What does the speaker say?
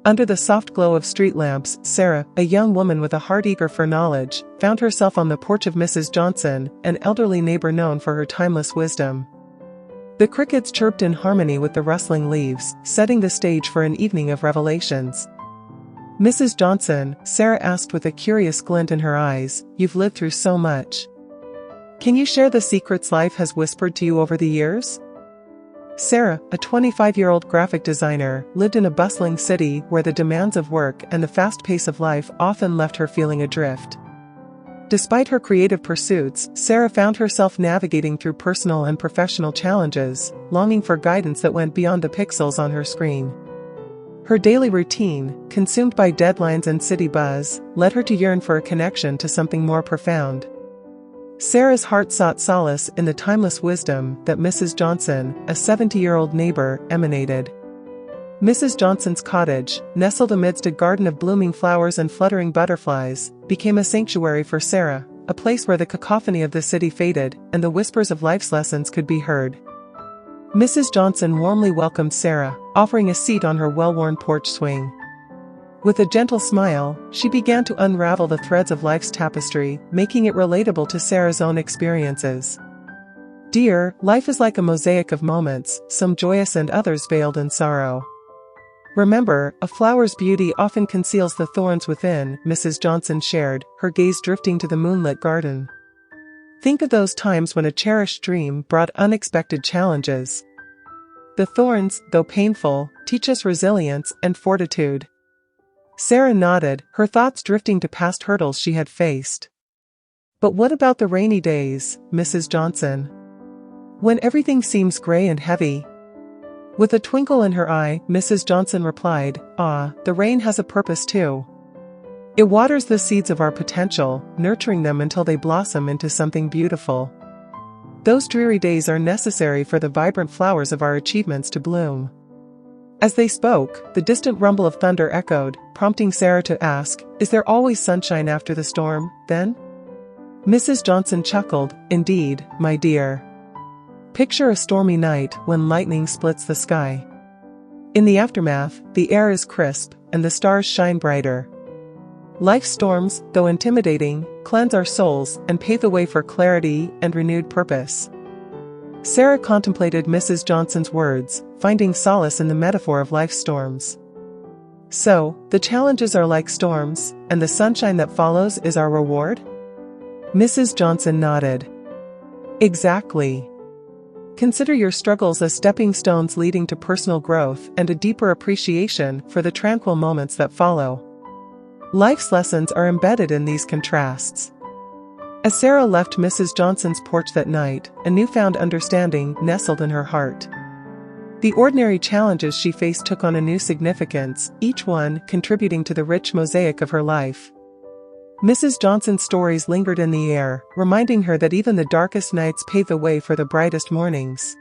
Under the soft glow of street lamps, Sarah, a young woman with a heart eager for knowledge, found herself on the porch of Mrs. Johnson, an elderly neighbor known for her timeless wisdom. The crickets chirped in harmony with the rustling leaves, setting the stage for an evening of revelations. "Mrs. Johnson," Sarah asked with a curious glint in her eyes, "you've lived through so much. Can you share the secrets life has whispered to you over the years?" Sarah, a 25-year-old graphic designer, lived in a bustling city where the demands of work and the fast pace of life often left her feeling adrift. Despite her creative pursuits, Sarah found herself navigating through personal and professional challenges, longing for guidance that went beyond the pixels on her screen. Her daily routine, consumed by deadlines and city buzz, led her to yearn for a connection to something more profound. Sarah's heart sought solace in the timeless wisdom that Mrs. Johnson, a 70-year-old neighbor, emanated. Mrs. Johnson's cottage, nestled amidst a garden of blooming flowers and fluttering butterflies, became a sanctuary for Sarah, a place where the cacophony of the city faded and the whispers of life's lessons could be heard. Mrs. Johnson warmly welcomed Sarah, offering a seat on her well-worn porch swing. With a gentle smile, she began to unravel the threads of life's tapestry, making it relatable to Sarah's own experiences. "Dear, life is like a mosaic of moments, some joyous and others veiled in sorrow. Remember, a flower's beauty often conceals the thorns within," Mrs. Johnson shared, her gaze drifting to the moonlit garden. "Think of those times when a cherished dream brought unexpected challenges. The thorns, though painful, teach us resilience and fortitude." Sarah nodded, her thoughts drifting to past hurdles she had faced. "But what about the rainy days, Mrs. Johnson? When everything seems gray and heavy?" With a twinkle in her eye, Mrs. Johnson replied, "The rain has a purpose too. It waters the seeds of our potential, nurturing them until they blossom into something beautiful. Those dreary days are necessary for the vibrant flowers of our achievements to bloom." As they spoke, the distant rumble of thunder echoed, prompting Sarah to ask, "Is there always sunshine after the storm, then?" Mrs. Johnson chuckled, "Indeed, my dear. Picture a stormy night when lightning splits the sky. In the aftermath, the air is crisp, and the stars shine brighter. Life's storms, though intimidating, cleanse our souls and pave the way for clarity and renewed purpose." Sarah contemplated Mrs. Johnson's words, finding solace in the metaphor of life's storms. "So, the challenges are like storms, and the sunshine that follows is our reward?" Mrs. Johnson nodded. "Exactly. Consider your struggles as stepping stones leading to personal growth and a deeper appreciation for the tranquil moments that follow. Life's lessons are embedded in these contrasts." As Sarah left Mrs. Johnson's porch that night, a newfound understanding nestled in her heart. The ordinary challenges she faced took on a new significance, each one contributing to the rich mosaic of her life. Mrs. Johnson's stories lingered in the air, reminding her that even the darkest nights pave the way for the brightest mornings.